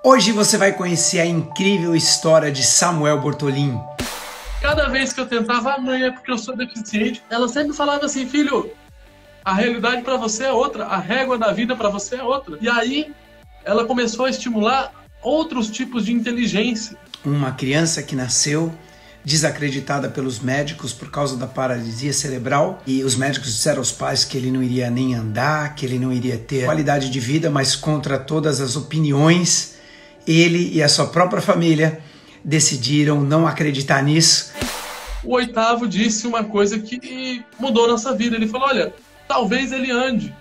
Hoje você vai conhecer a incrível história de Samuel Bortolin. Cada vez que eu tentava, mãe, é porque eu sou deficiente, ela sempre falava assim, filho, a realidade para você é outra, a régua da vida para você é outra. E aí ela começou a estimular outros tipos de inteligência. Uma criança que nasceu desacreditada pelos médicos por causa da paralisia cerebral, e os médicos disseram aos pais que ele não iria nem andar, que ele não iria ter qualidade de vida, mas contra todas as opiniões, ele e a sua própria família decidiram não acreditar nisso. O oitavo disse uma coisa que mudou nossa vida. Ele falou, olha, talvez ele ande.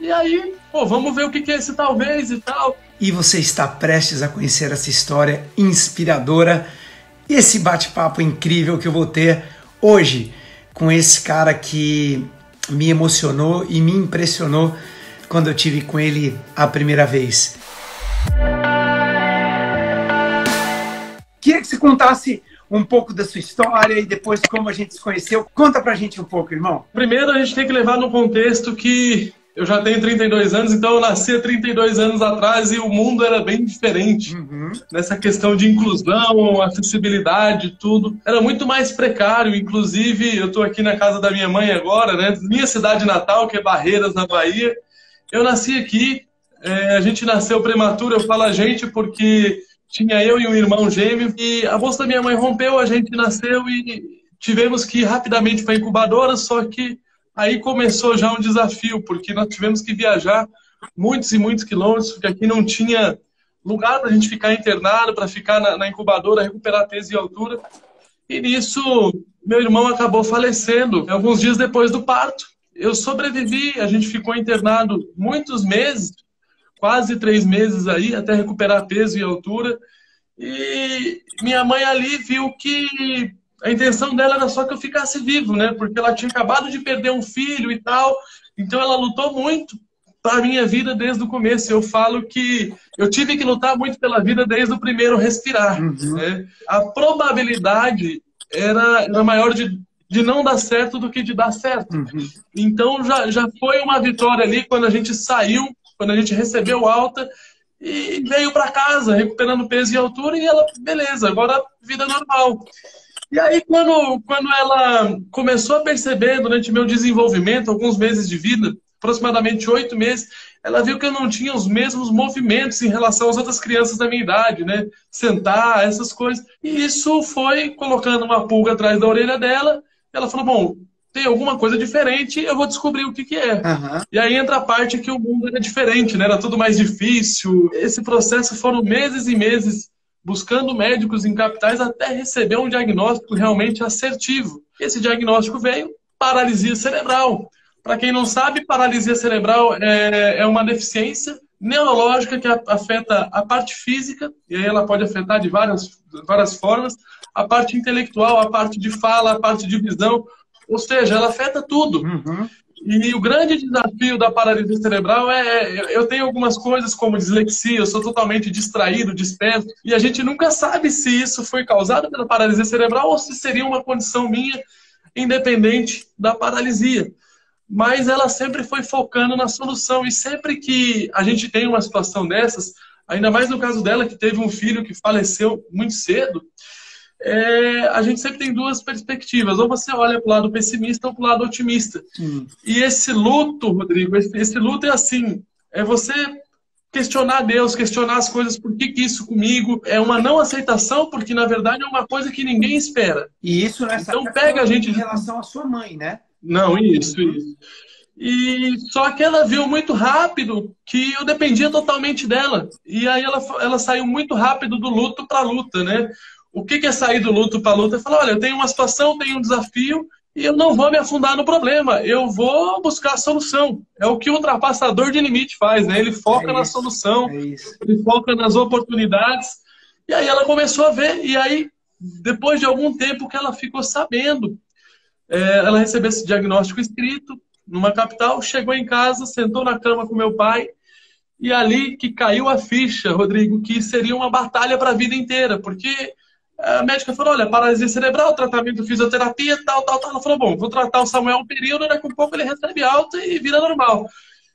E aí, vamos ver o que é esse talvez e tal. E você está prestes a conhecer essa história inspiradora, esse bate-papo incrível que eu vou ter hoje com esse cara que me emocionou e me impressionou quando eu tive com ele a primeira vez. Queria que você contasse um pouco da sua história e depois como a gente se conheceu. Conta pra gente um pouco, irmão. Primeiro a gente tem que levar no contexto que eu já tenho 32 anos, então eu nasci há 32 anos atrás e o mundo era bem diferente. Nessa questão de inclusão, acessibilidade, tudo. Era muito mais precário. Inclusive, eu tô aqui na casa da minha mãe agora, né? Minha cidade natal, que é Barreiras, na Bahia. Eu nasci aqui, a gente nasceu prematuro, eu falo a gente porque tinha eu e um irmão gêmeo, e a bolsa da minha mãe rompeu, a gente nasceu e tivemos que ir rapidamente para a incubadora, só que aí começou já um desafio, porque nós tivemos que viajar muitos e muitos quilômetros, porque aqui não tinha lugar para a gente ficar internado, para ficar na incubadora, recuperar peso e altura. E nisso, meu irmão acabou falecendo alguns dias depois do parto. Eu sobrevivi, a gente ficou internado muitos meses, quase 3 meses aí, até recuperar peso e altura. E minha mãe ali viu que a intenção dela era só que eu ficasse vivo, né? Porque ela tinha acabado de perder um filho e tal. Então ela lutou muito para minha vida desde o começo. Eu falo que eu tive que lutar muito pela vida desde o primeiro respirar. Né? A probabilidade era maior de não dar certo do que de dar certo. Então já foi uma vitória ali quando a gente saiu, quando a gente recebeu alta e veio para casa, recuperando peso e altura, e ela, beleza, agora vida normal. E aí, quando ela começou a perceber, durante meu desenvolvimento, alguns meses de vida, aproximadamente 8 meses, ela viu que eu não tinha os mesmos movimentos em relação às outras crianças da minha idade, né? Sentar, essas coisas. E isso foi colocando uma pulga atrás da orelha dela. Ela falou, bom, tem alguma coisa diferente, eu vou descobrir o que é. E aí entra a parte que o mundo era diferente, né? Era tudo mais difícil. Esse processo foram meses e meses buscando médicos em capitais até receber um diagnóstico realmente assertivo. Esse diagnóstico veio, paralisia cerebral. Para quem não sabe, paralisia cerebral é uma deficiência neurológica que afeta a parte física, e aí ela pode afetar de várias formas, a parte intelectual, a parte de fala, a parte de visão, ou seja, ela afeta tudo. E o grande desafio da paralisia cerebral eu tenho algumas coisas como dislexia, eu sou totalmente distraído, disperso, e a gente nunca sabe se isso foi causado pela paralisia cerebral ou se seria uma condição minha independente da paralisia. Mas ela sempre foi focando na solução, e sempre que a gente tem uma situação dessas, ainda mais no caso dela, que teve um filho que faleceu muito cedo, a gente sempre tem duas perspectivas. Ou você olha para o lado pessimista ou para o lado otimista. E esse luto, Rodrigo, esse luto é assim, é você questionar Deus, questionar as coisas, por que isso comigo? É uma não aceitação, porque na verdade é uma coisa que ninguém espera. E isso nessa então pega a gente em relação à sua mãe, né? Não, isso. E só que ela viu muito rápido que eu dependia totalmente dela. E aí ela saiu muito rápido do luto para a luta, né? O que é sair do luto para a luta? É falar, olha, eu tenho uma situação, tenho um desafio e eu não vou me afundar no problema. Eu vou buscar a solução. É o que o ultrapassador de limite faz, né? Ele foca na solução, ele foca nas oportunidades. E aí ela começou a ver. E aí, depois de algum tempo que ela ficou sabendo, ela recebeu esse diagnóstico escrito numa capital, chegou em casa, sentou na cama com meu pai. E ali que caiu a ficha, Rodrigo, que seria uma batalha para a vida inteira. Porque a médica falou, olha, paralisia cerebral, tratamento de fisioterapia, tal. Ela falou, bom, vou tratar o Samuel um período, daqui a pouco ele recebe alta e vira normal.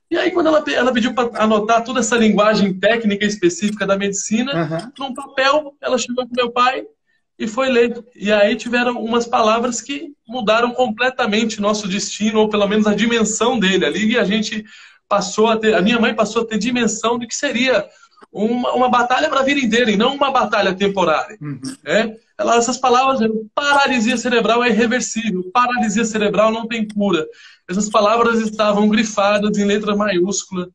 E aí, quando ela pediu para anotar toda essa linguagem técnica específica da medicina, num papel, ela chegou com meu pai e foi ler. E aí tiveram umas palavras que mudaram completamente nosso destino, ou pelo menos a dimensão dele ali, e a gente passou a ter, a minha mãe passou a ter dimensão do que seria uma batalha para a vida inteira, e não uma batalha temporária. Essas palavras, paralisia cerebral é irreversível, paralisia cerebral não tem cura. Essas palavras estavam grifadas em letra maiúscula.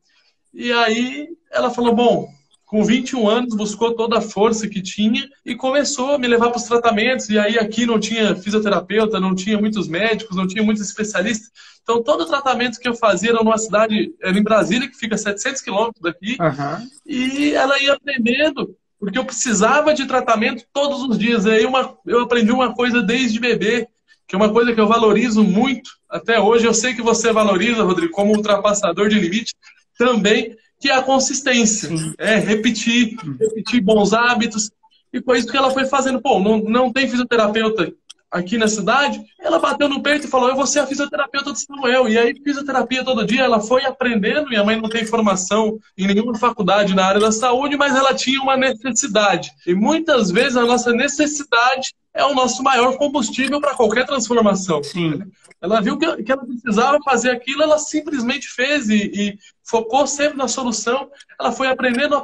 E aí ela falou, bom, com 21 anos, buscou toda a força que tinha e começou a me levar para os tratamentos. E aí aqui não tinha fisioterapeuta, não tinha muitos médicos, não tinha muitos especialistas. Então todo o tratamento que eu fazia era numa cidade, era em Brasília, que fica a 700 quilômetros daqui. E ela ia aprendendo, porque eu precisava de tratamento todos os dias. Aí eu aprendi uma coisa desde bebê, que é uma coisa que eu valorizo muito até hoje. Eu sei que você valoriza, Rodrigo, como ultrapassador de limite também, que é a consistência. Repetir bons hábitos. E foi isso que ela foi fazendo. Pô, não tem fisioterapeuta aqui na cidade? Ela bateu no peito e falou, eu vou ser a fisioterapeuta do Samuel. E aí, fisioterapia todo dia, ela foi aprendendo. Minha mãe não tem formação em nenhuma faculdade na área da saúde, mas ela tinha uma necessidade. E muitas vezes a nossa necessidade é o nosso maior combustível para qualquer transformação. Ela viu que ela precisava fazer aquilo, ela simplesmente fez e focou sempre na solução. Ela foi aprendendo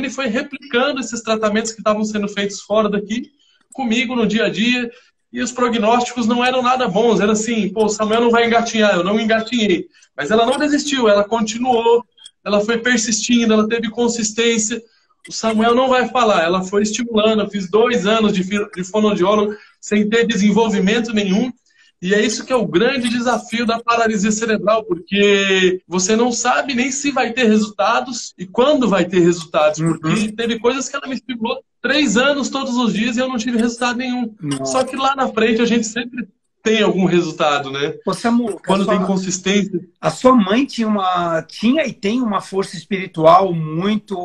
e foi replicando esses tratamentos que estavam sendo feitos fora daqui, comigo no dia a dia. E os prognósticos não eram nada bons. Era assim, pô, o Samuel não vai engatinhar, eu não engatinhei. Mas ela não desistiu, ela continuou, ela foi persistindo, ela teve consistência. O Samuel não vai falar, ela foi estimulando. Eu fiz 2 anos de fonoaudiólogo sem ter desenvolvimento nenhum. E é isso que é o grande desafio da paralisia cerebral, porque você não sabe nem se vai ter resultados e quando vai ter resultados. Porque teve coisas que ela me estimulou 3 anos todos os dias e eu não tive resultado nenhum. Só que lá na frente a gente sempre tem algum resultado, né? Samu, quando tem consistência. A sua mãe tinha e tem uma força espiritual muito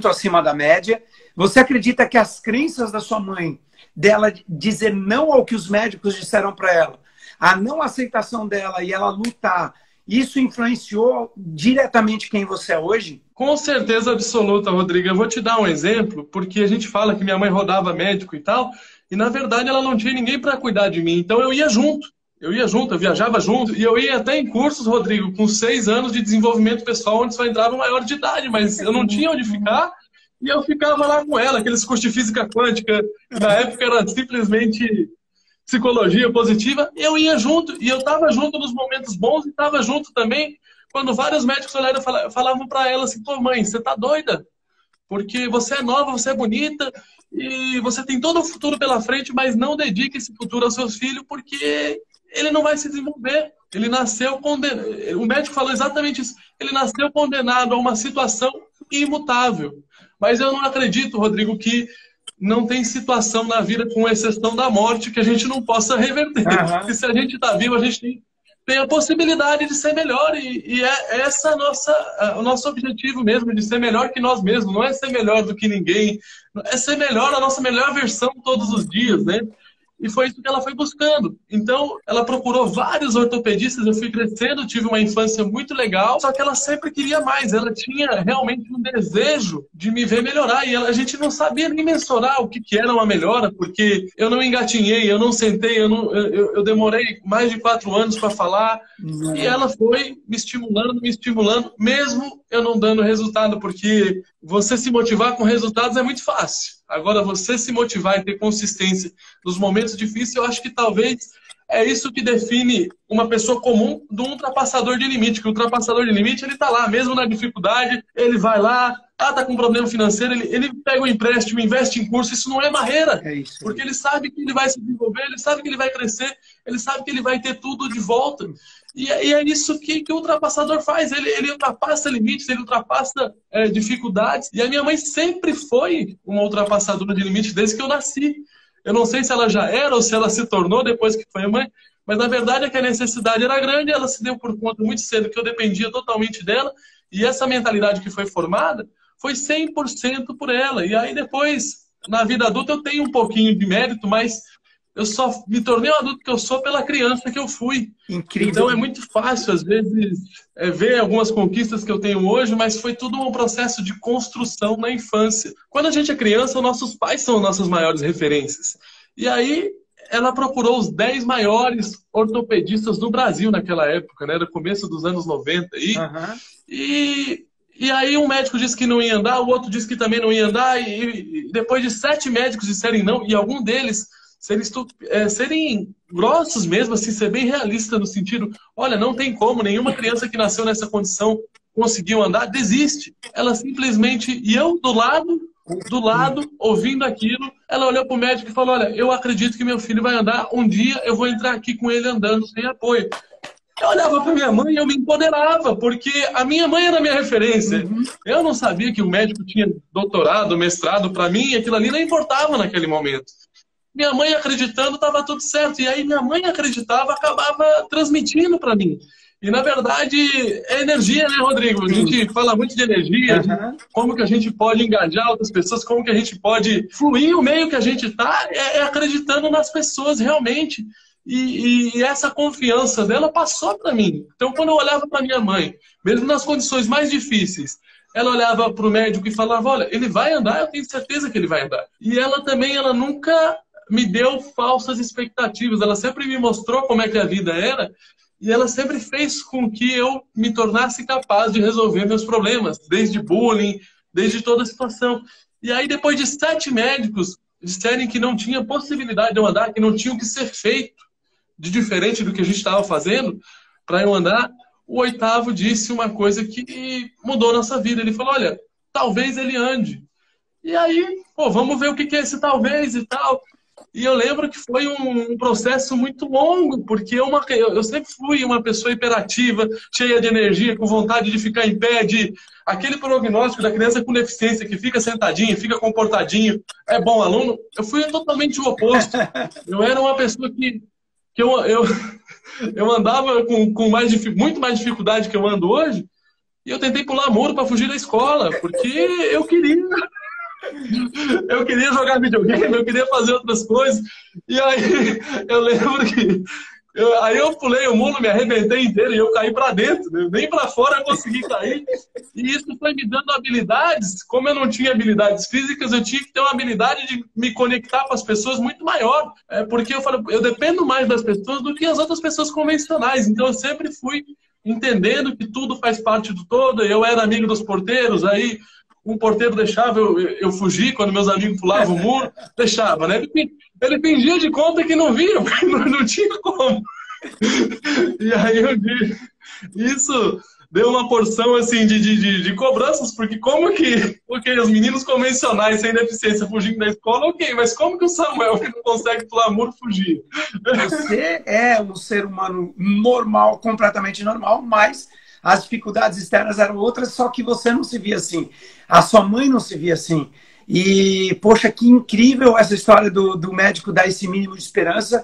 acima da média. Você acredita que as crenças da sua mãe, dela dizer não ao que os médicos disseram para ela, a não aceitação dela e ela lutar, isso influenciou diretamente quem você é hoje? Com certeza absoluta, Rodrigo. Eu vou te dar um exemplo, porque a gente fala que minha mãe rodava médico e tal, e na verdade ela não tinha ninguém para cuidar de mim, então eu ia junto, eu viajava junto, e eu ia até em cursos, Rodrigo, com 6 anos de desenvolvimento pessoal, onde só entrava maior de idade, mas eu não tinha onde ficar, e eu ficava lá com ela, aqueles cursos de física quântica, na época era simplesmente psicologia positiva, eu ia junto, e eu estava junto nos momentos bons, e estava junto também quando vários médicos olharam e falavam para ela assim, pô mãe, você tá doida? Porque você é nova, você é bonita, e você tem todo o futuro pela frente, mas não dedique esse futuro aos seus filhos, porque ele não vai se desenvolver. Ele nasceu condenado. O médico falou exatamente isso. Ele nasceu condenado a uma situação imutável. Mas eu não acredito, Rodrigo, que não tem situação na vida, com exceção da morte, que a gente não possa reverter. Porque se a gente está vivo, a gente tem a possibilidade de ser melhor. E é essa o nosso objetivo mesmo, de ser melhor que nós mesmos. Não é ser melhor do que ninguém. É ser melhor, a nossa melhor versão todos os dias, né? E foi isso que ela foi buscando. Então, ela procurou vários ortopedistas, eu fui crescendo, tive uma infância muito legal, só que ela sempre queria mais. Ela tinha realmente um desejo de me ver melhorar. E a gente não sabia nem mensurar o que era uma melhora, porque eu não engatinhei, eu não sentei, eu demorei mais de 4 anos para falar. E ela foi me estimulando, mesmo eu não dando resultado, porque você se motivar com resultados é muito fácil. Agora, você se motivar e ter consistência nos momentos difíceis, eu acho que talvez é isso que define uma pessoa comum do ultrapassador de limite. Que o ultrapassador de limite, ele tá lá, mesmo na dificuldade, ele vai lá, tá com problema financeiro, ele pega um empréstimo, investe em curso, isso não é barreira. É isso. Porque ele sabe que ele vai se desenvolver, ele sabe que ele vai crescer, ele sabe que ele vai ter tudo de volta. E é isso que o ultrapassador faz. Ele ultrapassa limites, ele ultrapassa dificuldades. E a minha mãe sempre foi uma ultrapassadora de limites desde que eu nasci. Eu não sei se ela já era ou se ela se tornou depois que foi mãe, mas na verdade é que a necessidade era grande, ela se deu por conta muito cedo que eu dependia totalmente dela, e essa mentalidade que foi formada foi 100% por ela. E aí depois, na vida adulta, eu tenho um pouquinho de mérito, mas eu só me tornei o adulto que eu sou pela criança que eu fui. Incrível. Então é muito fácil, às vezes, ver algumas conquistas que eu tenho hoje, mas foi tudo um processo de construção na infância. Quando a gente é criança, nossos pais são nossas maiores referências. E aí ela procurou os 10 maiores ortopedistas do Brasil naquela época, né? No começo dos anos 90. E aí um médico disse que não ia andar, o outro disse que também não ia andar, e depois de 7 médicos disserem não, e algum deles serem grossos mesmo, assim, ser bem realista no sentido, olha, não tem como, nenhuma criança que nasceu nessa condição conseguiu andar, desiste. Ela simplesmente, e eu do lado, ouvindo aquilo, ela olhou pro médico e falou, olha, eu acredito que meu filho vai andar, um dia eu vou entrar aqui com ele andando sem apoio. Eu olhava para minha mãe e eu me empoderava, porque a minha mãe era a minha referência. Eu não sabia que o médico tinha doutorado, mestrado, para mim, aquilo ali não importava naquele momento. Minha mãe acreditando, estava tudo certo. E aí minha mãe acreditava, acabava transmitindo para mim. E, na verdade, é energia, né, Rodrigo? A gente fala muito de energia, de como que a gente pode engajar outras pessoas, como que a gente pode fluir o meio que a gente está, acreditando nas pessoas realmente. E essa confiança dela passou para mim. Então, quando eu olhava para minha mãe, mesmo nas condições mais difíceis, ela olhava para o médico e falava, olha, ele vai andar, eu tenho certeza que ele vai andar. E ela também, ela nunca me deu falsas expectativas. Ela sempre me mostrou como é que a vida era e ela sempre fez com que eu me tornasse capaz de resolver meus problemas, desde bullying, desde toda a situação. E aí, depois de 7 médicos disserem que não tinha possibilidade de eu andar, que não tinha o que ser feito de diferente do que a gente estava fazendo para eu andar, o 8º disse uma coisa que mudou nossa vida. Ele falou, olha, talvez ele ande. E aí, pô, vamos ver o que é esse talvez e tal. E eu lembro que foi um processo muito longo, porque eu sempre fui uma pessoa hiperativa, cheia de energia, com vontade de ficar em pé, aquele prognóstico da criança com deficiência, que fica sentadinho, fica comportadinho, é bom aluno. Eu fui totalmente o oposto. Eu era uma pessoa que eu andava com muito mais dificuldade que eu ando hoje, e eu tentei pular muro para fugir da escola, porque eu queria jogar videogame, eu queria fazer outras coisas. E aí eu lembro que aí eu pulei o muro, me arrebentei inteiro e eu caí para dentro, né? Nem para fora eu consegui cair. E isso foi me dando habilidades. Como eu não tinha habilidades físicas, eu tinha que ter uma habilidade de me conectar com as pessoas muito maior. Porque eu dependo mais das pessoas do que as outras pessoas convencionais. Então eu sempre fui entendendo que tudo faz parte do todo. Eu era amigo dos porteiros, aí um porteiro deixava eu fugir quando meus amigos pulavam o muro, deixava, né? Ele fingia de conta que não via, porque não tinha como. E aí isso deu uma porção assim de cobranças, porque porque os meninos convencionais sem deficiência fugindo da escola, ok, mas como que o Samuel, que não consegue pular muro, fugia? Você é um ser humano normal, completamente normal, mas as dificuldades externas eram outras, só que você não se via assim. A sua mãe não se via assim. E, poxa, que incrível essa história do médico dar esse mínimo de esperança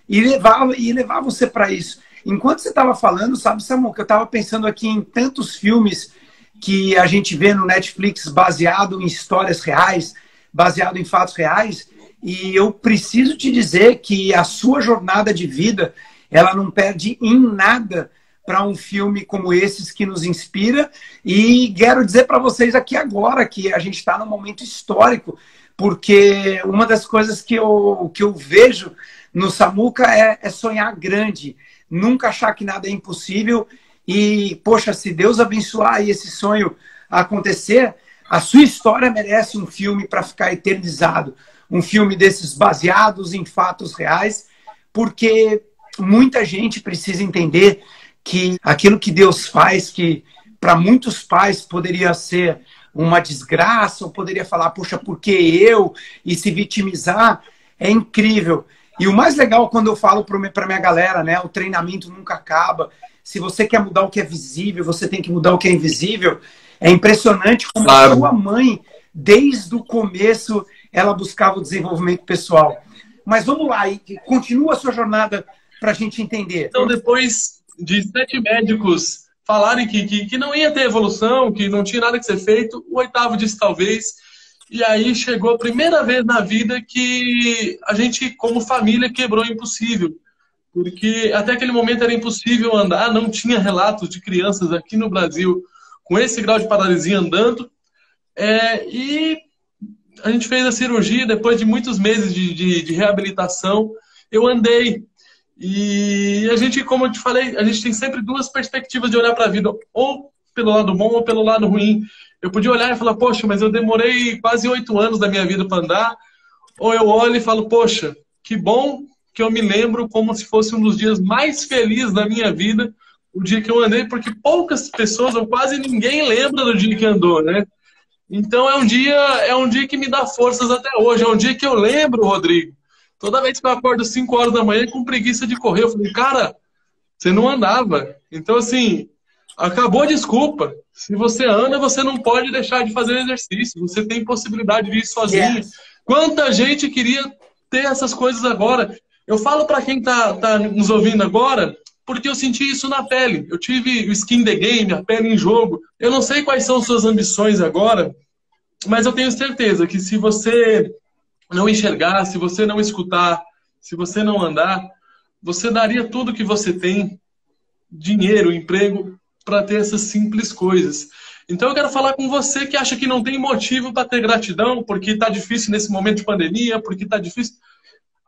e levar você para isso. Enquanto você estava falando, sabe, Samuel, que eu estava pensando aqui em tantos filmes que a gente vê no Netflix baseado em histórias reais, baseado em fatos reais, e eu preciso te dizer que a sua jornada de vida, ela não perde em nada para um filme como esses que nos inspira. E quero dizer para vocês aqui agora que a gente está num momento histórico, porque uma das coisas que eu vejo no Samuca é sonhar grande, nunca achar que nada é impossível. E, poxa, se Deus abençoar esse sonho acontecer, a sua história merece um filme para ficar eternizado, um filme desses baseados em fatos reais, porque muita gente precisa entender que aquilo que Deus faz, que para muitos pais poderia ser uma desgraça, ou poderia falar, poxa, por que eu? E se vitimizar, é incrível. E o mais legal quando eu falo para minha galera, né, o treinamento nunca acaba. Se você quer mudar o que é visível, você tem que mudar o que é invisível. É impressionante como a sua mãe, desde o começo, ela buscava o desenvolvimento pessoal. Mas vamos lá, e continua a sua jornada para a gente entender. Então, depois de 7 médicos falarem que não ia ter evolução, que não tinha nada que ser feito, o 8º disse talvez. E aí chegou a primeira vez na vida que a gente, como família, quebrou o impossível. Porque até aquele momento era impossível andar, não tinha relatos de crianças aqui no Brasil com esse grau de paralisia andando. E a gente fez a cirurgia, depois de muitos meses de reabilitação, eu andei. E a gente, como eu te falei, a gente tem sempre duas perspectivas de olhar para a vida, ou pelo lado bom ou pelo lado ruim. Eu podia olhar e falar, poxa, mas eu demorei quase 8 anos da minha vida para andar. Ou eu olho e falo, poxa, que bom que eu me lembro como se fosse um dos dias mais felizes da minha vida, o dia que eu andei, porque poucas pessoas, ou quase ninguém lembra do dia que andou, né? Então é um dia que me dá forças até hoje. É um dia que eu lembro, Rodrigo. Toda vez que eu acordo 5 horas da manhã com preguiça de correr, eu falei, cara, você não andava. Então, assim, acabou a desculpa. Se você anda, você não pode deixar de fazer exercício. Você tem possibilidade de ir sozinho. Yes. Quanta gente queria ter essas coisas agora? Eu falo para quem tá nos ouvindo agora, porque eu senti isso na pele. Eu tive o skin the game, a pele em jogo. Eu não sei quais são suas ambições agora, mas eu tenho certeza que se você não enxergar, se você não escutar, se você não andar, você daria tudo que você tem, dinheiro, emprego, para ter essas simples coisas. Então eu quero falar com você que acha que não tem motivo para ter gratidão, porque está difícil nesse momento de pandemia, porque está difícil.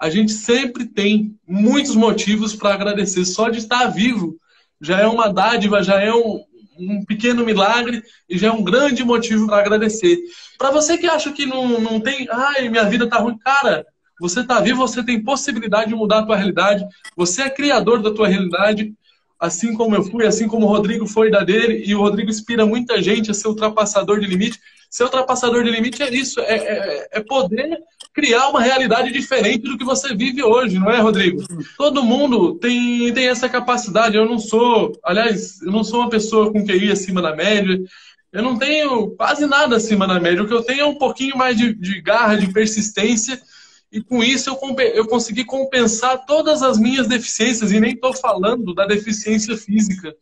A gente sempre tem muitos motivos para agradecer. Só de estar vivo já é uma dádiva, já é um pequeno milagre e já é um grande motivo para agradecer. Para você que acha que não tem, ai, minha vida tá ruim, cara, você tá vivo, você tem possibilidade de mudar a tua realidade, você é criador da tua realidade, assim como eu fui, assim como o Rodrigo foi da dele, e o Rodrigo inspira muita gente a ser ultrapassador de limite. Ser ultrapassador de limite é isso, é poder criar uma realidade diferente do que você vive hoje, não é, Rodrigo? Todo mundo tem essa capacidade. Eu não sou uma pessoa com QI acima da média, eu não tenho quase nada acima da média. O que eu tenho é um pouquinho mais de garra, de persistência, e com isso eu consegui compensar todas as minhas deficiências, e nem estou falando da deficiência física,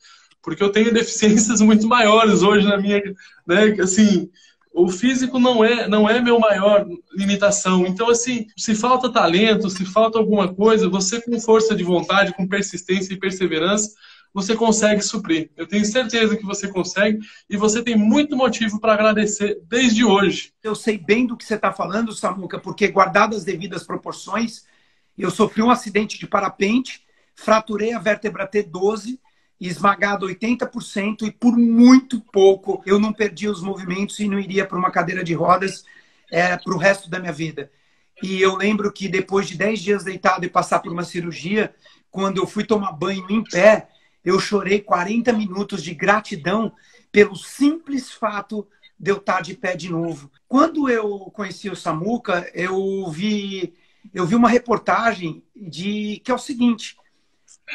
porque eu tenho deficiências muito maiores hoje na minha, né, assim, o físico não é meu maior limitação. Então, assim, se falta talento, se falta alguma coisa, você com força de vontade, com persistência e perseverança, você consegue suprir. Eu tenho certeza que você consegue e você tem muito motivo para agradecer desde hoje. Eu sei bem do que você está falando, Samuca, porque guardadas as devidas proporções, eu sofri um acidente de parapente, fraturei a vértebra T12, esmagado 80%, e por muito pouco eu não perdi os movimentos e não iria para uma cadeira de rodas para o resto da minha vida. E eu lembro que depois de 10 dias deitado e passar por uma cirurgia, quando eu fui tomar banho em pé, eu chorei 40 minutos de gratidão pelo simples fato de eu estar de pé de novo. Quando eu conheci o Samuca, eu vi uma reportagem que é o seguinte: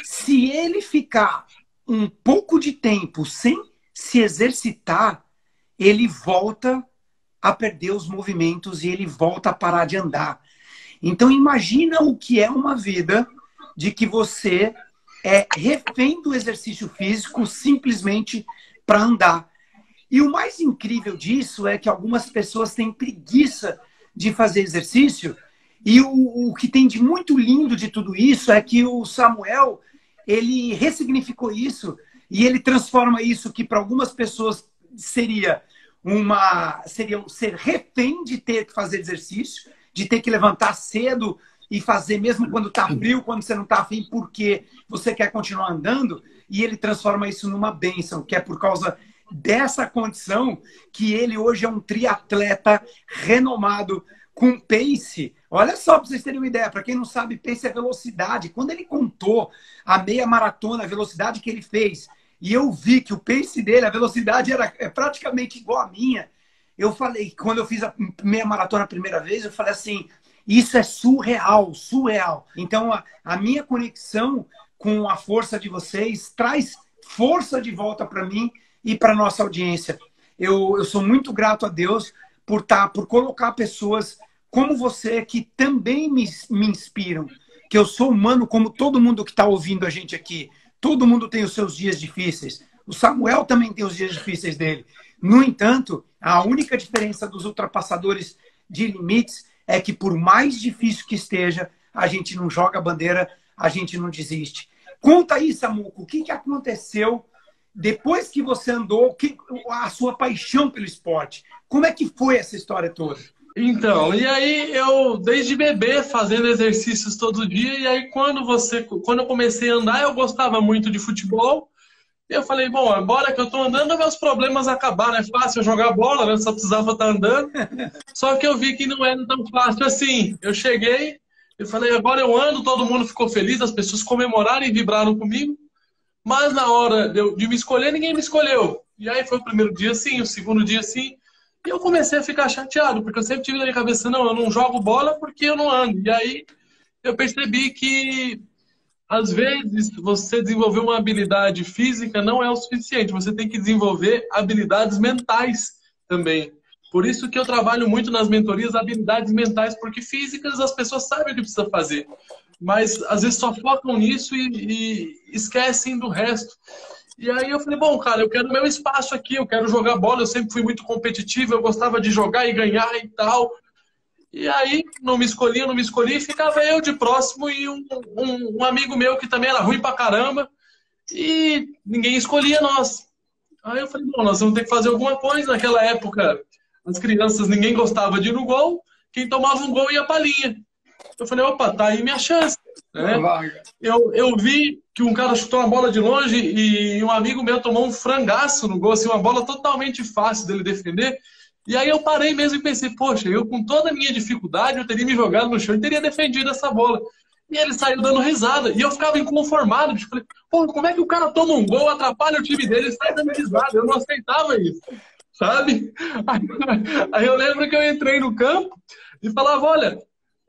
se ele ficar um pouco de tempo sem se exercitar, ele volta a perder os movimentos e ele volta a parar de andar. Então imagina o que é uma vida de que você é refém do exercício físico simplesmente para andar. E o mais incrível disso é que algumas pessoas têm preguiça de fazer exercício, e o que tem de muito lindo de tudo isso é que o Samuel, ele ressignificou isso e ele transforma isso, que para algumas pessoas seria ser refém de ter que fazer exercício, de ter que levantar cedo e fazer mesmo quando está frio, quando você não está afim, porque você quer continuar andando, e ele transforma isso numa bênção, que é por causa dessa condição que ele hoje é um triatleta renomado com pace. Olha só, para vocês terem uma ideia, para quem não sabe, pace é velocidade. Quando ele contou a meia maratona, a velocidade que ele fez, e eu vi que o pace dele, a velocidade é praticamente igual à minha, eu falei, quando eu fiz a meia maratona a primeira vez, eu falei assim, isso é surreal, surreal. Então, a minha conexão com a força de vocês traz força de volta para mim e para nossa audiência. Eu sou muito grato a Deus por colocar pessoas como você que também me inspiram, que eu sou humano como todo mundo que está ouvindo a gente aqui. Todo mundo tem os seus dias difíceis. O Samuel também tem os dias difíceis dele. No entanto, a única diferença dos ultrapassadores de limites é que, por mais difícil que esteja, a gente não joga a bandeira, a gente não desiste. Conta aí, Samuco, o que aconteceu depois que você andou, a sua paixão pelo esporte. Como é que foi essa história toda? Então, e aí eu, desde bebê, fazendo exercícios todo dia, e aí quando eu comecei a andar, eu gostava muito de futebol. E eu falei, bom, agora que eu tô andando, meus problemas acabaram. É fácil jogar bola, né? Só precisava estar andando. Só que eu vi que não era tão fácil assim. Eu cheguei, eu falei, agora eu ando, todo mundo ficou feliz, as pessoas comemoraram e vibraram comigo. Mas na hora de me escolher, ninguém me escolheu. E aí foi o primeiro dia sim, o segundo dia sim. E eu comecei a ficar chateado, porque eu sempre tive na minha cabeça, não, eu não jogo bola porque eu não ando. E aí eu percebi que, às vezes, você desenvolver uma habilidade física não é o suficiente. Você tem que desenvolver habilidades mentais também. Por isso que eu trabalho muito nas mentorias habilidades mentais, porque físicas as pessoas sabem o que precisa fazer. Mas, às vezes, só focam nisso e esquecem do resto. E aí eu falei, bom, cara, eu quero meu espaço aqui, eu quero jogar bola, eu sempre fui muito competitivo, eu gostava de jogar e ganhar e tal. E aí não me escolhia, e ficava eu de próximo e um amigo meu que também era ruim pra caramba e ninguém escolhia nós. Aí eu falei, bom, nós vamos ter que fazer alguma coisa. Naquela época, as crianças, ninguém gostava de ir no gol, quem tomava um gol ia pra linha. Eu falei, opa, tá aí minha chance. Né? Eu vi que um cara chutou uma bola de longe e um amigo meu tomou um frangaço no gol, assim, uma bola totalmente fácil dele defender. E aí eu parei mesmo e pensei, poxa, eu com toda a minha dificuldade, eu teria me jogado no chão e teria defendido essa bola. E ele saiu dando risada. E eu ficava inconformado. Tipo, falei, pô, como é que o cara toma um gol, atrapalha o time dele e sai dando risada? Eu não aceitava isso, sabe? Aí eu lembro que eu entrei no campo e falava, olha,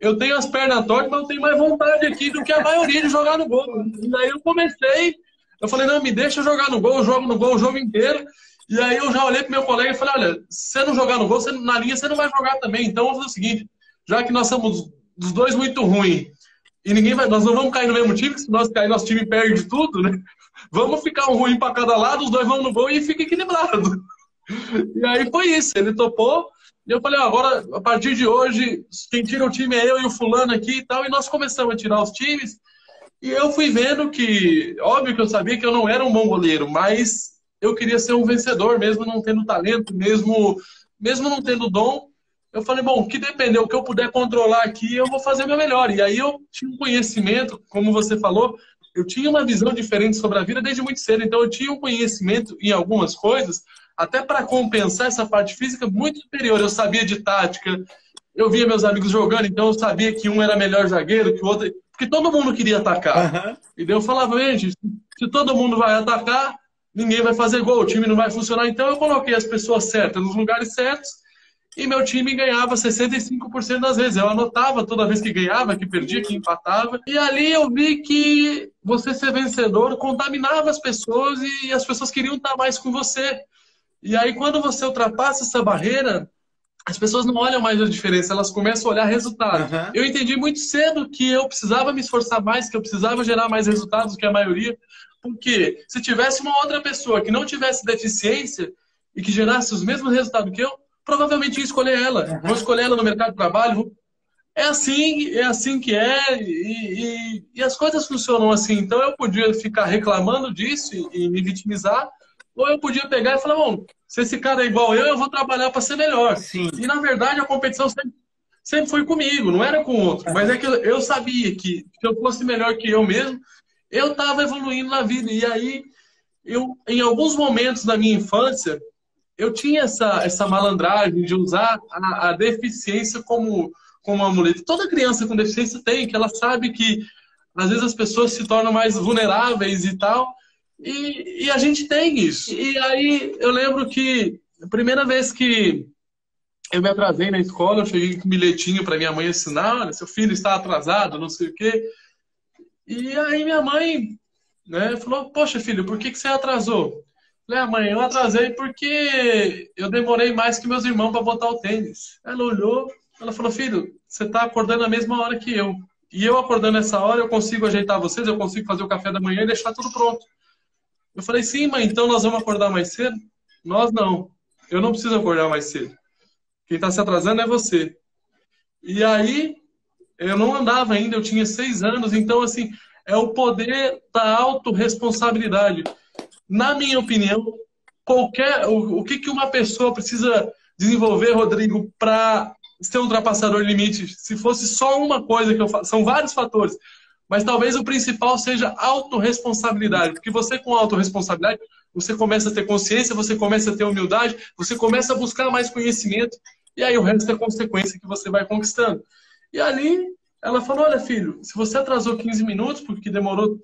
eu tenho as pernas tortas, mas eu tenho mais vontade aqui do que a maioria de jogar no gol. E daí eu falei, não, me deixa jogar no gol, eu jogo no gol o jogo inteiro. E aí eu já olhei pro meu colega e falei, olha, se você não jogar no gol, na linha você não vai jogar também. Então vamos fazer o seguinte, já que nós somos dos dois muito ruins e nós não vamos cair no mesmo time, se nós cair, nosso time perde tudo, né? Vamos ficar um ruim para cada lado, os dois vão no gol e fica equilibrado. E aí foi isso, ele topou. E eu falei, agora, a partir de hoje, quem tira o time é eu e o fulano aqui e tal. E nós começamos a tirar os times. E eu fui vendo que, óbvio que eu sabia que eu não era um bom goleiro, mas eu queria ser um vencedor, mesmo não tendo talento, mesmo não tendo dom. Eu falei, bom, o que depender, o que eu puder controlar aqui, eu vou fazer o meu melhor. E aí eu tinha um conhecimento, como você falou, eu tinha uma visão diferente sobre a vida desde muito cedo. Então eu tinha um conhecimento em algumas coisas, até para compensar essa parte física, muito superior. Eu sabia de tática, eu via meus amigos jogando, então eu sabia que um era melhor zagueiro que o outro, porque todo mundo queria atacar. Uhum. E daí eu falava, gente, se todo mundo vai atacar, ninguém vai fazer gol, o time não vai funcionar. Então eu coloquei as pessoas certas nos lugares certos e meu time ganhava 65% das vezes. Eu anotava toda vez que ganhava, que perdia, que empatava. E ali eu vi que você ser vencedor contaminava as pessoas e as pessoas queriam estar mais com você. E aí, quando você ultrapassa essa barreira, as pessoas não olham mais a diferença, elas começam a olhar resultado. Uhum. Eu entendi muito cedo que eu precisava me esforçar mais, que eu precisava gerar mais resultados que a maioria, porque se tivesse uma outra pessoa que não tivesse deficiência e que gerasse os mesmos resultados que eu, provavelmente ia escolher ela. Uhum. Vou escolher ela no mercado de trabalho. É assim que é, e as coisas funcionam assim. Então eu podia ficar reclamando disso e me vitimizar, ou eu podia pegar e falar, bom, se esse cara é igual eu vou trabalhar para ser melhor. Sim. E, na verdade, a competição sempre foi comigo, não era com outro. Mas é que eu sabia que se eu fosse melhor que eu mesmo, eu estava evoluindo na vida. E aí, em alguns momentos da minha infância, eu tinha essa malandragem de usar a deficiência como amuleto. Toda criança com deficiência tem, que ela sabe que, às vezes, as pessoas se tornam mais vulneráveis e tal. E a gente tem isso. E aí eu lembro que a primeira vez que eu me atrasei na escola, eu cheguei com um bilhetinho para minha mãe assinar, olha, seu filho está atrasado, não sei o quê. E aí minha mãe, né, falou, poxa filho, por que você atrasou? Eu falei, mãe, eu atrasei porque eu demorei mais que meus irmãos para botar o tênis. Ela olhou, ela falou, filho, você está acordando a mesma hora que eu. E eu acordando essa hora, eu consigo ajeitar vocês, eu consigo fazer o café da manhã e deixar tudo pronto. Eu falei, sim, mãe, então nós vamos acordar mais cedo? Nós não. eu não preciso acordar mais cedo. Quem está se atrasando é você. E aí, eu não andava ainda, eu tinha 6 anos, então, assim, é o poder da autorresponsabilidade. Na minha opinião, o que uma pessoa precisa desenvolver, Rodrigo, para ser um ultrapassador de limites? Se fosse só uma coisa que eu faço, são vários fatores, mas talvez o principal seja autorresponsabilidade, porque você com autorresponsabilidade, você começa a ter consciência, você começa a ter humildade, você começa a buscar mais conhecimento, e aí o resto é consequência que você vai conquistando. E ali, ela falou, olha filho, se você atrasou 15 minutos, porque demorou,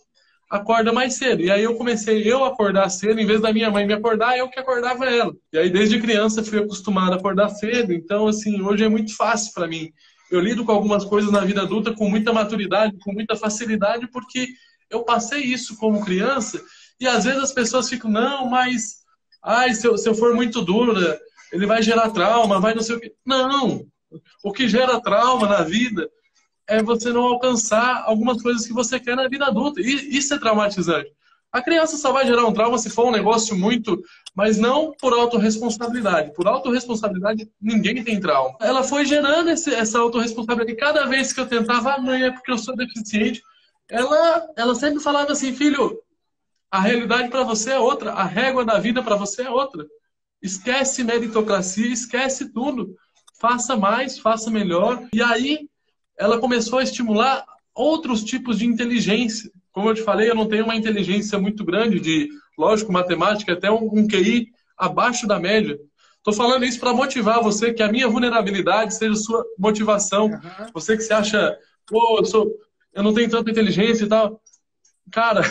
acorda mais cedo. E aí eu comecei a acordar cedo, em vez da minha mãe me acordar, eu que acordava ela. E aí desde criança fui acostumado a acordar cedo, então assim, hoje é muito fácil para mim. Eu lido com algumas coisas na vida adulta com muita maturidade, com muita facilidade, porque eu passei isso como criança, e às vezes as pessoas ficam, não, mas ai, se eu for muito dura, ele vai gerar trauma, vai não sei o quê. Não! O que gera trauma na vida é você não alcançar algumas coisas que você quer na vida adulta. E isso é traumatizante. A criança só vai gerar um trauma se for um negócio muito... Mas não por autorresponsabilidade. Por autorresponsabilidade, ninguém tem trauma. Ela foi gerando essa autorresponsabilidade. Cada vez que eu tentava, mãe, é porque eu sou deficiente. Ela sempre falava assim, filho, a realidade para você é outra. A régua da vida para você é outra. Esquece meritocracia, esquece tudo. Faça mais, faça melhor. E aí, ela começou a estimular outros tipos de inteligência. Como eu te falei, eu não tenho uma inteligência muito grande de, lógico, matemática, até um QI abaixo da média. Estou falando isso para motivar você, que a minha vulnerabilidade seja sua motivação. Uhum. Você que se acha, pô, eu não tenho tanta inteligência e tal. Cara,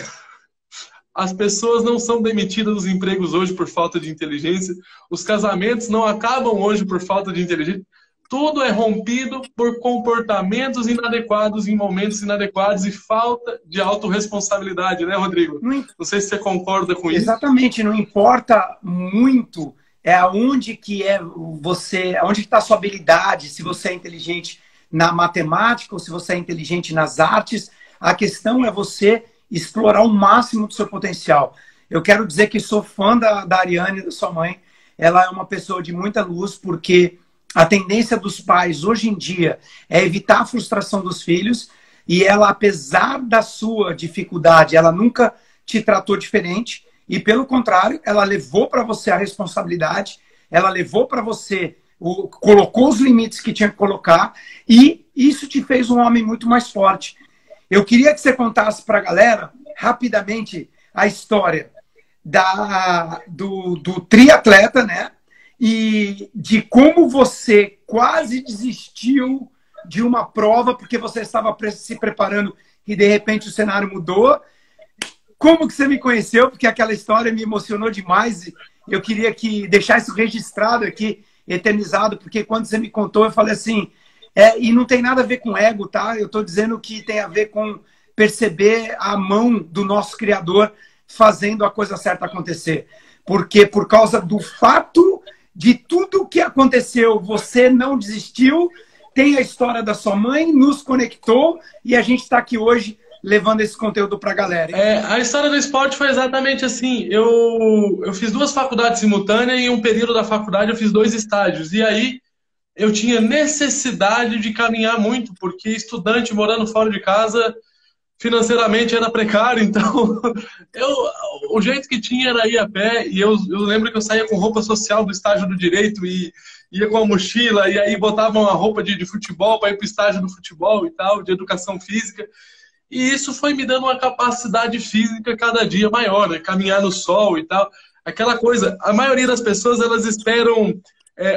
as pessoas não são demitidas dos empregos hoje por falta de inteligência. Os casamentos não acabam hoje por falta de inteligência. Tudo é rompido por comportamentos inadequados em momentos inadequados e falta de autorresponsabilidade, né, Rodrigo? Não sei se você concorda com isso. Exatamente, não importa muito aonde que aonde está a sua habilidade, se você é inteligente na matemática ou se você é inteligente nas artes. A questão é você explorar o máximo do seu potencial. Eu quero dizer que sou fã da Ariane, da sua mãe. Ela é uma pessoa de muita luz, porque a tendência dos pais hoje em dia é evitar a frustração dos filhos, e ela, apesar da sua dificuldade, ela nunca te tratou diferente, e pelo contrário, ela levou para você a responsabilidade, ela levou para você, colocou os limites que tinha que colocar, e isso te fez um homem muito mais forte. Eu queria que você contasse para a galera, rapidamente, a história do triatleta, né? E de como você quase desistiu de uma prova porque você estava se preparando e de repente o cenário mudou. Como que você me conheceu? Porque aquela história me emocionou demais e eu queria deixar isso registrado aqui, eternizado, porque quando você me contou eu falei assim, e não tem nada a ver com ego, tá? Eu estou dizendo que tem a ver com perceber a mão do nosso Criador fazendo a coisa certa acontecer. Porque por causa do fato de tudo que aconteceu, você não desistiu, tem a história da sua mãe, nos conectou e a gente está aqui hoje levando esse conteúdo para a galera. A história do esporte foi exatamente assim. Eu fiz 2 faculdades simultâneas e em um período da faculdade eu fiz 2 estágios. E aí eu tinha necessidade de caminhar muito, porque estudante morando fora de casa, financeiramente era precário, então o jeito que tinha era ir a pé, e eu lembro que eu saía com roupa social do estágio do direito e ia com a mochila, e aí botava uma roupa de futebol para ir para o estágio do futebol e tal, de educação física, e isso foi me dando uma capacidade física cada dia maior, né? Caminhar no sol e tal, aquela coisa, a maioria das pessoas elas esperam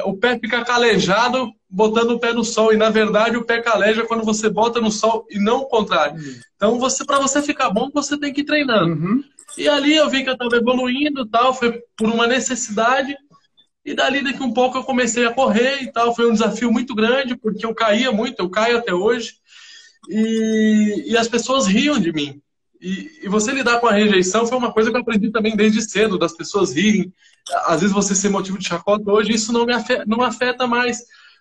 o pé ficar calejado botando o pé no sol. E, na verdade, o pé caleja quando você bota no sol e não o contrário. Então, para você ficar bom, você tem que ir treinando. Uhum. E ali eu vi que eu estava evoluindo e tal. Foi por uma necessidade. E daqui um pouco eu comecei a correr e tal. Foi um desafio muito grande, porque eu caía muito. Eu caio até hoje. E as pessoas riam de mim. E você lidar com a rejeição foi uma coisa que eu aprendi também desde cedo, das pessoas rirem. Às vezes você ser motivo de chacota. Hoje isso não afeta mais.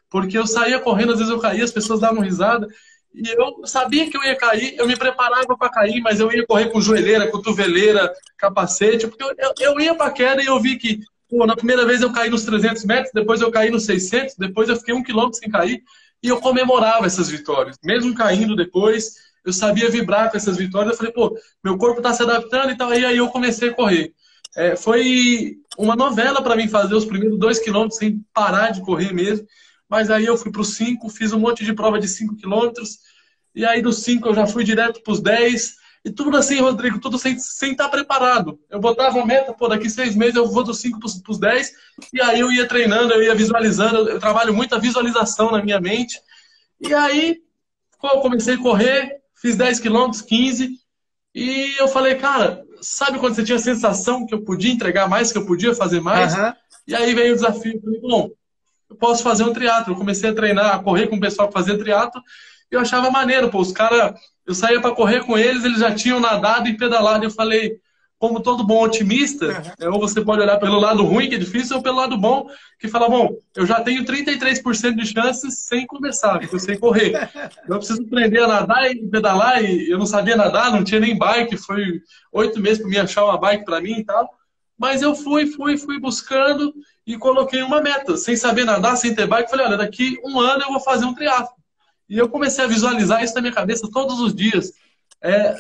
Porque eu saía correndo, às vezes eu caía, as pessoas davam risada. E eu sabia que eu ia cair, eu me preparava para cair, mas eu ia correr com joelheira, cotoveleira, capacete. Porque eu ia para a queda e eu vi que Pô, na primeira vez eu caí nos 300 metros, depois eu caí nos 600, depois eu fiquei 1 quilômetro sem cair. E eu comemorava essas vitórias. Mesmo caindo depois, eu sabia vibrar com essas vitórias. Eu falei, pô, meu corpo tá se adaptando e tal. E aí eu comecei a correr. Foi uma novela para mim fazer os primeiros 2 quilômetros sem parar de correr mesmo. Mas aí eu fui para os 5, fiz um monte de prova de 5 quilômetros. E aí dos 5 eu já fui direto para os 10. E tudo assim, Rodrigo, tudo sem estar preparado. Eu botava a meta, pô, daqui 6 meses eu vou dos 5 para os 10. E aí eu ia treinando, eu ia visualizando. Eu trabalho muito a visualização na minha mente. E aí eu comecei a correr, fiz 10 quilômetros, 15. E eu falei, cara, sabe quando você tinha a sensação que eu podia entregar mais, que eu podia fazer mais? Aham. E aí veio o desafio. Eu falei, bom, eu posso fazer um triatlo. Eu comecei a treinar, a correr com o pessoal que fazia triatlo. E eu achava maneiro, pô, os caras... Eu saía para correr com eles, eles já tinham nadado e pedalado. E eu falei, como todo bom otimista, ou você pode olhar pelo lado ruim, que é difícil, ou pelo lado bom, que fala, bom, eu já tenho 33% de chances sem começar, porque eu sei correr. Eu preciso aprender a nadar e pedalar, e eu não sabia nadar, não tinha nem bike, foi 8 meses para me achar uma bike para mim e tal. Mas eu fui buscando e coloquei uma meta, sem saber nadar, sem ter bike. Falei, olha, daqui 1 ano eu vou fazer um triatlo. E eu comecei a visualizar isso na minha cabeça todos os dias.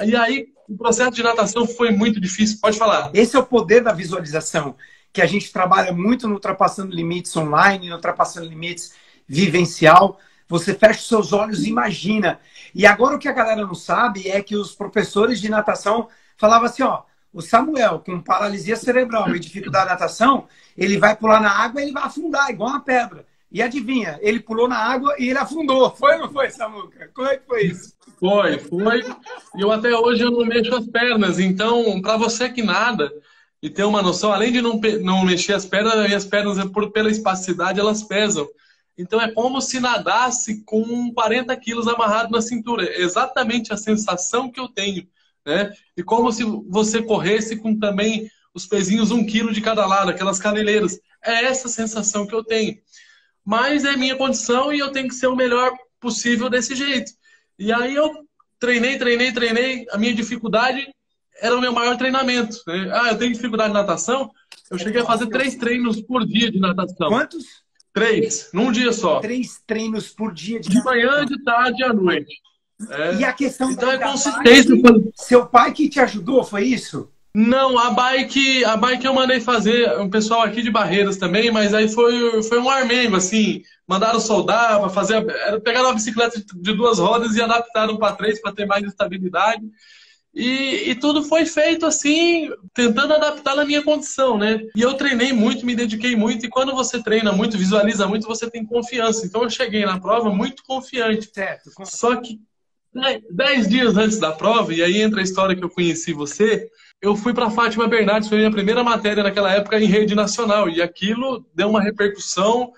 E aí, o processo de natação foi muito difícil. Pode falar. Esse é o poder da visualização, que a gente trabalha muito no Ultrapassando Limites online, no Ultrapassando Limites vivencial. Você fecha os seus olhos e imagina. E agora o que a galera não sabe é que os professores de natação falavam assim, ó, o Samuel, com paralisia cerebral e dificuldade de natação, ele vai pular na água e ele vai afundar, igual uma pedra. E adivinha, ele pulou na água e ele afundou. Foi ou não foi, Samuca? Como é que foi isso? Foi. E eu até hoje eu não mexo as pernas. Então, para você que nada e ter uma noção, além de não mexer as pernas, as minhas pernas, pela espasticidade, elas pesam. Então, é como se nadasse com 40 quilos amarrado na cintura. É exatamente a sensação que eu tenho, né? E como se você corresse com também os pezinhos 1 quilo de cada lado, aquelas caneleiras. É essa sensação que eu tenho. Mas é minha condição e eu tenho que ser o melhor possível desse jeito. E aí eu treinei. A minha dificuldade era o meu maior treinamento, né? Eu tenho dificuldade de natação. Eu cheguei a fazer 3 treinos por dia de natação. Quantos? 3, num dia só. 3 treinos por dia de manhã, de tarde e à noite. E a questão então, da consistência. Seu pai que te ajudou, foi isso? Não, a bike eu mandei fazer, um pessoal aqui de Barreiras também, mas aí foi um armengo, assim, mandaram soldar para fazer, pegaram uma bicicleta de 2 rodas e adaptaram para 3 para ter mais estabilidade. E tudo foi feito assim, tentando adaptar na minha condição, né? E eu treinei muito, me dediquei muito, e quando você treina muito, visualiza muito, você tem confiança. Então eu cheguei na prova muito confiante. Certo. Só que 10 dias antes da prova, e aí entra a história que eu conheci você, eu fui para Fátima Bernardes, foi a minha primeira matéria naquela época em rede nacional, e aquilo deu uma repercussão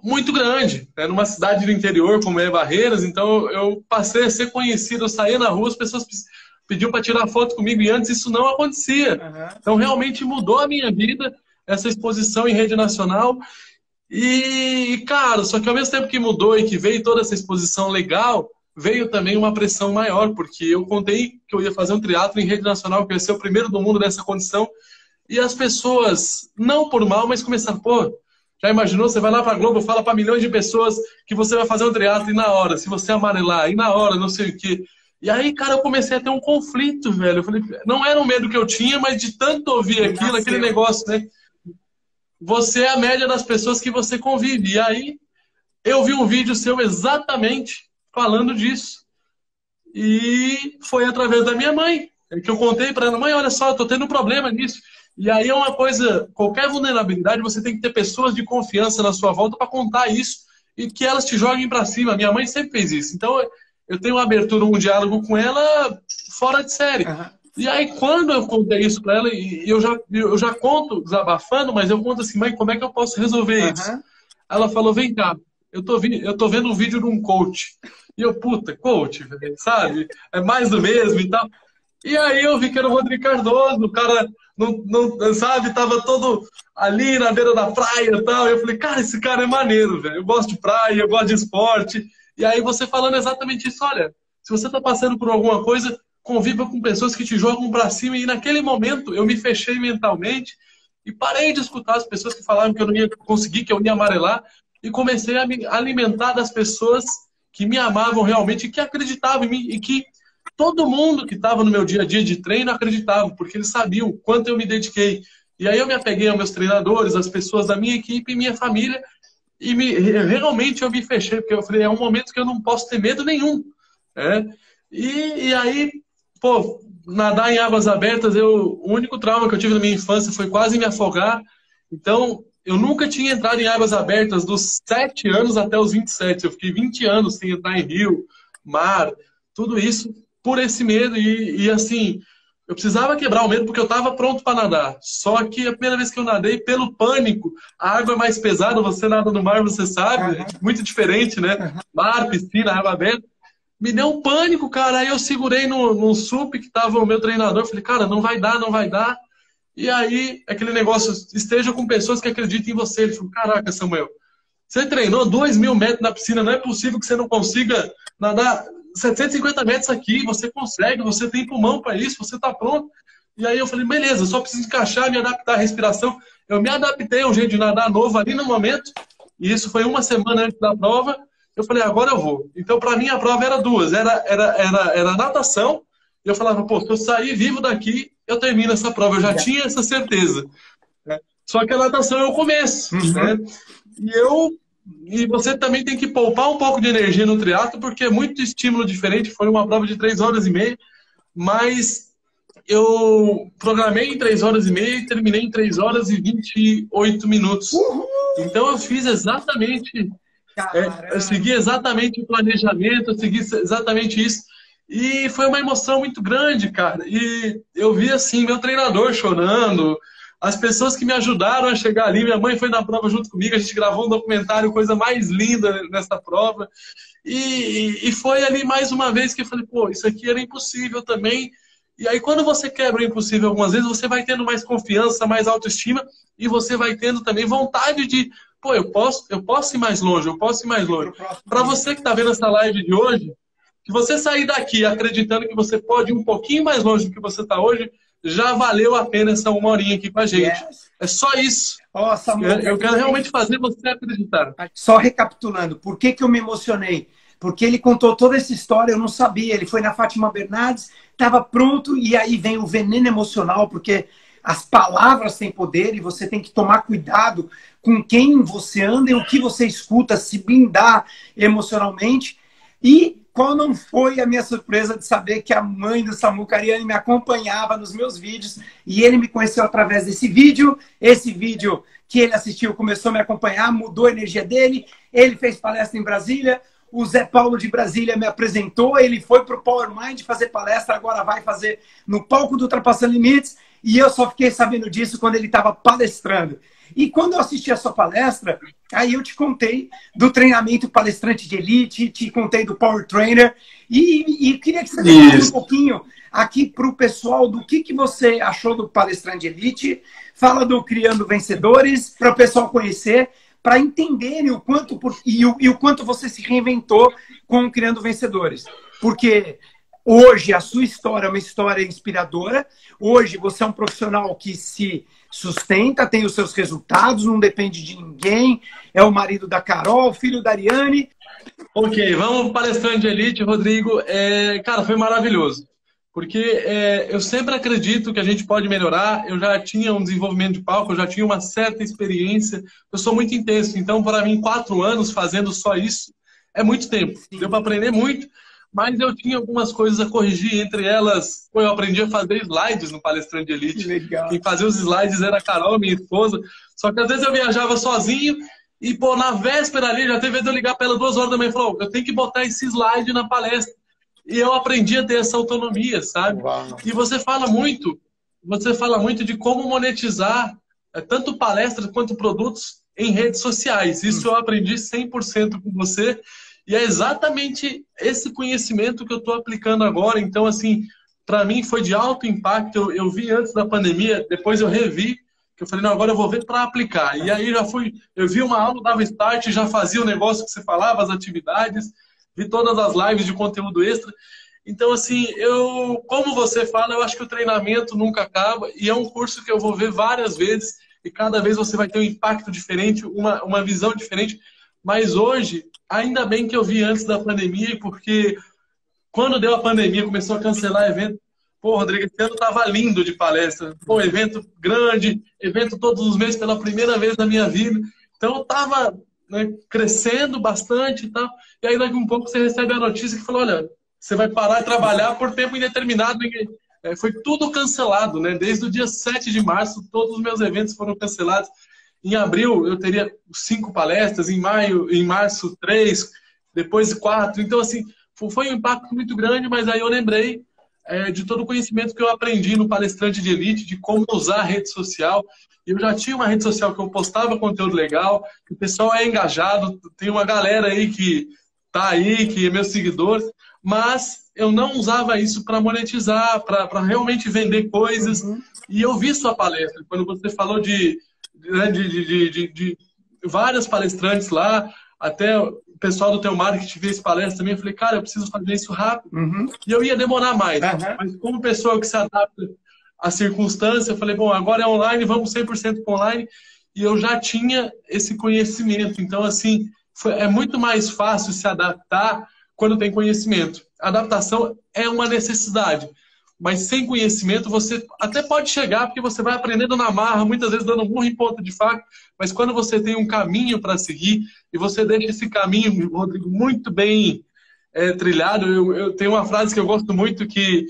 muito grande, né? Numa cidade do interior como é Barreiras, então eu passei a ser conhecido, eu saía na rua, as pessoas pediam para tirar foto comigo, e antes isso não acontecia. Então realmente mudou a minha vida, essa exposição em rede nacional. E, cara, só que ao mesmo tempo que mudou e que veio toda essa exposição legal, veio também uma pressão maior, porque eu contei que eu ia fazer um triatlo em rede nacional, que eu ia ser o primeiro do mundo nessa condição, e as pessoas, não por mal, mas começaram, pô, já imaginou, você vai lá pra Globo, fala para milhões de pessoas que você vai fazer um triatlo, e na hora, se você amarelar, e na hora, não sei o quê. E aí, cara, eu comecei a ter um conflito, velho. Eu falei, não era um medo que eu tinha, mas de tanto ouvir aquilo, aquele negócio, né? Você é a média das pessoas que você convive. E aí, eu vi um vídeo seu exatamente falando disso. E foi através da minha mãe, que eu contei para ela, mãe, olha só, eu tô tendo um problema nisso. E aí é uma coisa, qualquer vulnerabilidade, você tem que ter pessoas de confiança na sua volta para contar isso e que elas te joguem para cima. Minha mãe sempre fez isso. Então, eu tenho uma abertura, um diálogo com ela fora de série. E aí, quando eu contei isso para ela, e eu já conto desabafando, mas eu conto assim, mãe, como é que eu posso resolver isso? Ela falou, vem cá, eu tô vendo um vídeo de um coach. E eu, puta, coach, sabe? É mais do mesmo e tal. E aí eu vi que era o Rodrigo Cardoso, o cara, não sabe, tava todo ali na beira da praia e tal. E eu falei, cara, esse cara é maneiro, velho. Eu gosto de praia, eu gosto de esporte. E aí você falando exatamente isso, olha, se você tá passando por alguma coisa, conviva com pessoas que te jogam pra cima. E naquele momento eu me fechei mentalmente E parei de escutar as pessoas que falavam que eu não ia conseguir, que eu ia amarelar, e comecei a me alimentar das pessoas que me amavam realmente, e que acreditavam em mim, e que todo mundo que estava no meu dia a dia de treino acreditava, porque eles sabiam o quanto eu me dediquei. E aí eu me apeguei aos meus treinadores, às pessoas da minha equipe e minha família, e realmente eu me fechei, porque eu falei, é um momento que eu não posso ter medo nenhum. Né? E aí, pô, nadar em águas abertas, o único trauma que eu tive na minha infância foi quase me afogar. Então, eu nunca tinha entrado em águas abertas dos 7 anos até os 27. Eu fiquei 20 anos sem entrar em rio, mar, tudo isso por esse medo. E assim, eu precisava quebrar o medo porque eu estava pronto para nadar. Só que a primeira vez que eu nadei, pelo pânico, a água é mais pesada, você nada no mar, você sabe, é muito diferente, né? Mar, piscina, água aberta. Me deu um pânico, cara. Aí eu segurei no SUP que tava o meu treinador. Falei, cara, não vai dar, não vai dar. E aí, aquele negócio, esteja com pessoas que acreditam em você. Ele falou, caraca, Samuel, você treinou 2.000 metros na piscina, não é possível que você não consiga nadar 750 metros aqui. Você consegue, você tem pulmão para isso, você tá pronto. E aí eu falei, beleza, só preciso encaixar, me adaptar à respiração. Eu me adaptei a um jeito de nadar novo ali no momento. E isso foi uma semana antes da prova. Eu falei, agora eu vou. Então, para mim, a prova era duas. Era natação. E eu falava, pô, se eu sair vivo daqui, eu termino essa prova. Eu já tinha essa certeza. Né? Só que a natação é o começo. Né? E você também tem que poupar um pouco de energia no triatlo, porque é muito estímulo diferente. Foi uma prova de 3 horas e meia. Mas eu programei em 3 horas e meia e terminei em 3 horas e 28 minutos. Então, eu fiz exatamente... eu segui exatamente o planejamento, eu segui exatamente isso. E foi uma emoção muito grande, cara. E eu vi, assim, meu treinador chorando, as pessoas que me ajudaram a chegar ali. Minha mãe foi na prova junto comigo, a gente gravou um documentário, coisa mais linda nessa prova. E foi ali mais uma vez que eu falei, pô, isso aqui era impossível também. E aí, quando você quebra o impossível algumas vezes, você vai tendo mais confiança, mais autoestima, e você vai tendo também vontade de... Pô, eu posso ir mais longe, eu posso ir mais longe. Para você que está vendo essa live de hoje, se você sair daqui acreditando que você pode ir um pouquinho mais longe do que você está hoje, já valeu a pena essa 1 horinha aqui com a gente. Yes. É só isso. Oh, Samuel, eu quero realmente fazer você acreditar. Só recapitulando, por que eu me emocionei? Porque ele contou toda essa história, eu não sabia. Ele foi na Fátima Bernardes, estava pronto, e aí vem o veneno emocional, porque... As palavras têm poder e você tem que tomar cuidado com quem você anda e o que você escuta, se blindar emocionalmente. E qual não foi a minha surpresa de saber que a mãe do Samu Cariani me acompanhava nos meus vídeos e ele me conheceu através desse vídeo. Esse vídeo que ele assistiu começou a me acompanhar, mudou a energia dele. Ele fez palestra em Brasília. O Zé Paulo de Brasília me apresentou. Ele foi para o Power Mind fazer palestra, agora vai fazer no palco do Ultrapassando Limites. E eu só fiquei sabendo disso quando ele estava palestrando. E quando eu assisti a sua palestra, aí eu te contei do treinamento palestrante de elite, te contei do Power Trainer. E queria que você falasse um pouquinho aqui para o pessoal do que você achou do palestrante de elite. Fala do Criando Vencedores, para o pessoal conhecer, para entenderem o quanto, o quanto você se reinventou com o Criando Vencedores. Porque... Hoje, a sua história é uma história inspiradora. Hoje, você é um profissional que se sustenta, tem os seus resultados, não depende de ninguém. É o marido da Carol, filho da Ariane. Ok, vamos para o palestrante de elite, Rodrigo. Cara, foi maravilhoso. Porque eu sempre acredito que a gente pode melhorar. Eu já tinha um desenvolvimento de palco, eu já tinha uma certa experiência. Eu sou muito intenso. Então, para mim, 4 anos fazendo só isso é muito tempo. Sim. Deu para aprender muito. Mas eu tinha algumas coisas a corrigir, entre elas, eu aprendi a fazer slides no palestrante de elite. Legal. Quem fazia os slides era a Carol, minha esposa. Só que às vezes eu viajava sozinho e, pô, na véspera ali, já teve vez de eu ligar para ela 2 horas da manhã e falou, eu tenho que botar esse slide na palestra. E eu aprendi a ter essa autonomia, sabe? Uau. E você fala muito de como monetizar tanto palestras quanto produtos em redes sociais. Isso eu aprendi 100% com você. E é exatamente esse conhecimento que eu estou aplicando agora. Então, assim, para mim foi de alto impacto. Eu vi antes da pandemia, depois eu revi, que eu falei, não, agora eu vou ver para aplicar. E aí eu vi uma aula, dava start, já fazia o negócio que você falava, as atividades, vi todas as lives de conteúdo extra. Então, assim, como você fala, eu acho que o treinamento nunca acaba e é um curso que eu vou ver várias vezes. e cada vez você vai ter um impacto diferente, uma visão diferente. Mas hoje, ainda bem que eu vi antes da pandemia, porque quando deu a pandemia, começou a cancelar evento. Pô, Rodrigo, esse ano tava lindo de palestra. Pô, evento grande, evento todos os meses pela primeira vez na minha vida. Então eu tava, né, crescendo bastante e tal. E aí daqui a um pouco você recebe a notícia que falou, olha, você vai parar de trabalhar por tempo indeterminado. Foi tudo cancelado, né? Desde o dia 7 de março, todos os meus eventos foram cancelados. Em abril eu teria 5 palestras, em março 3, depois 4. Então, assim, foi um impacto muito grande, mas aí eu lembrei de todo o conhecimento que eu aprendi no Palestrante de Elite, de como usar a rede social. Eu já tinha uma rede social que eu postava conteúdo legal, que o pessoal é engajado, tem uma galera aí que tá aí, que é meu seguidor, mas eu não usava isso para monetizar, para realmente vender coisas. E eu vi sua palestra, quando você falou de várias palestrantes lá, até o pessoal do teu marketing fez palestra também. Eu falei, cara, eu preciso fazer isso rápido. E eu ia demorar mais. Mas como pessoa que se adapta à circunstância, eu falei, bom, agora é online, vamos 100% para online. E eu já tinha esse conhecimento. Então, assim, é muito mais fácil se adaptar quando tem conhecimento. A adaptação é uma necessidade. Mas sem conhecimento você até pode chegar, porque você vai aprendendo na marra, muitas vezes dando murro em ponta de faca, mas quando você tem um caminho para seguir e você deixa esse caminho, Rodrigo, muito bem trilhado, eu tenho uma frase que eu gosto muito, que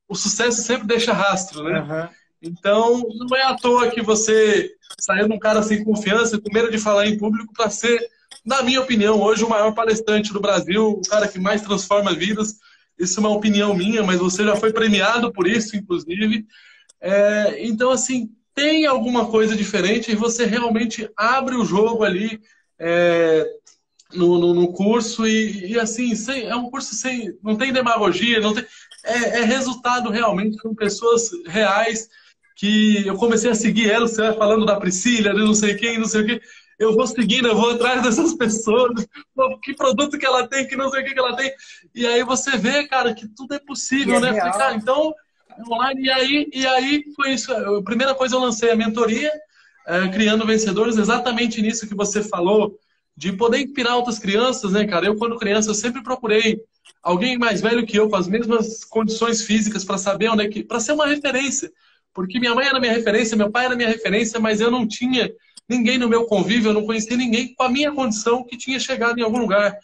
o sucesso sempre deixa rastro, né? Então, não é à toa que você saiu de um cara sem confiança, com medo de falar em público, para ser, na minha opinião, hoje o maior palestrante do Brasil, o cara que mais transforma vidas. Isso é uma opinião minha, mas você já foi premiado por isso, inclusive. Então, assim, tem alguma coisa diferente e você realmente abre o jogo ali no curso e assim, é um curso sem... Não tem demagogia, não tem... É resultado realmente com pessoas reais que eu comecei a seguir ela, você vai falando da Priscila, de não sei quem, não sei o quê. Eu vou seguindo, eu vou atrás dessas pessoas, que produto que ela tem, que não sei o que ela tem. E aí você vê, cara, que tudo é possível, né? Falei, cara, então, online, e aí foi isso. A primeira coisa eu lancei a mentoria, Criando Vencedores, exatamente nisso que você falou, de poder inspirar outras crianças, né, cara? Eu, quando criança, eu sempre procurei alguém mais velho que eu, com as mesmas condições físicas, para saber onde é que... para ser uma referência. Porque minha mãe era minha referência, meu pai era minha referência, mas eu não tinha ninguém no meu convívio, eu não conhecia ninguém com a minha condição que tinha chegado em algum lugar.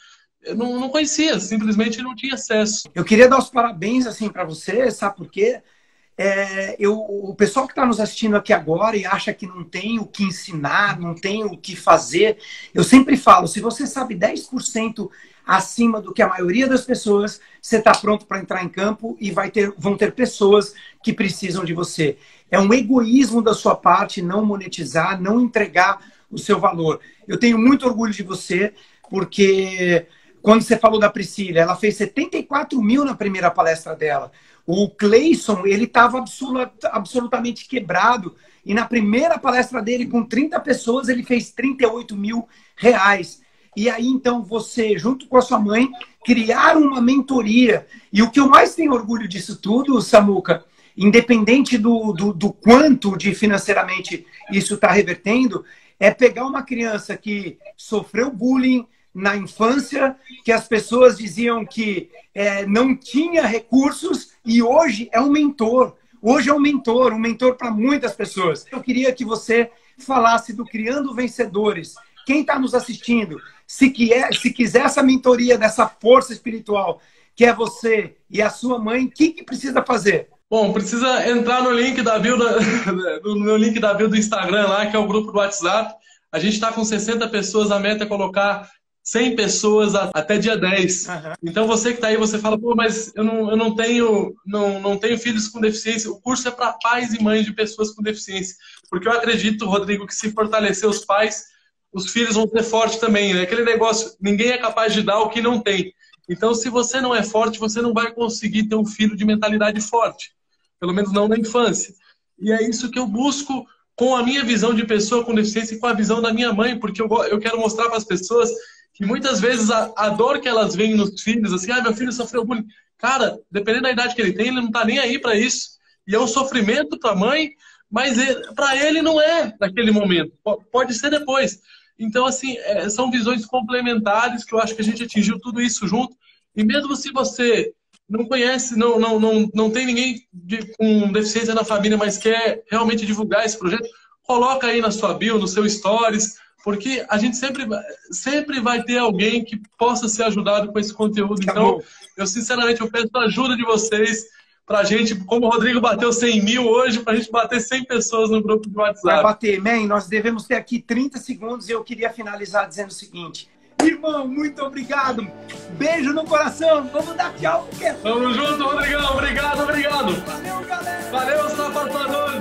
Eu não conhecia, simplesmente não tinha acesso. Eu queria dar os parabéns assim para você, sabe por quê? O pessoal que está nos assistindo aqui agora e acha que não tem o que ensinar, não tem o que fazer, eu sempre falo, se você sabe 10% acima do que a maioria das pessoas, você está pronto para entrar em campo e vão ter pessoas que precisam de você. É um egoísmo da sua parte não monetizar, não entregar o seu valor. Eu tenho muito orgulho de você, porque quando você falou da Priscila, ela fez 74 mil na primeira palestra dela. O Cleison, ele estava absolutamente quebrado. E na primeira palestra dele, com 30 pessoas, ele fez 38 mil reais. E aí, então, você, junto com a sua mãe, criaram uma mentoria. E o que eu mais tenho orgulho disso tudo, Samuca, independente do quanto de financeiramente isso está revertendo, é pegar uma criança que sofreu bullying na infância, que as pessoas diziam que não tinha recursos e hoje é um mentor. Hoje é um mentor para muitas pessoas. Eu queria que você falasse do Criando Vencedores. Quem está nos assistindo, se quiser essa mentoria dessa força espiritual, que é você e a sua mãe, o que precisa fazer? Bom, precisa entrar no link da bio do Instagram lá, que é o grupo do WhatsApp. A gente está com 60 pessoas, a meta é colocar 100 pessoas até dia 10. Então você que está aí, você fala, pô, mas eu não tenho filhos com deficiência. O curso é para pais e mães de pessoas com deficiência. Porque eu acredito, Rodrigo, que se fortalecer os pais, os filhos vão ser fortes também, né? Aquele negócio, ninguém é capaz de dar o que não tem. Então, se você não é forte, você não vai conseguir ter um filho de mentalidade forte. Pelo menos não na infância. E é isso que eu busco com a minha visão de pessoa com deficiência e com a visão da minha mãe, porque eu quero mostrar para as pessoas que muitas vezes a dor que elas veem nos filhos, assim, meu filho sofreu bullying. Cara, dependendo da idade que ele tem, ele não tá nem aí para isso. E é um sofrimento para a mãe, mas para ele não é naquele momento, pode ser depois. Então, assim, são visões complementares que eu acho que a gente atingiu tudo isso junto. E mesmo se você não conhece, não tem ninguém com deficiência na família, mas quer realmente divulgar esse projeto, coloca aí na sua bio, no seu stories, porque a gente sempre vai ter alguém que possa ser ajudado com esse conteúdo. Então, eu sinceramente eu peço a ajuda de vocês pra gente, como o Rodrigo bateu 100 mil hoje, pra gente bater 100 pessoas no grupo de WhatsApp. Vai bater, man. Nós devemos ter aqui 30 segundos e eu queria finalizar dizendo o seguinte. Irmão, muito obrigado. Beijo no coração. Vamos dar tchau. Tamo junto, Rodrigão. Obrigado. Valeu, galera. Valeu, sapatadores.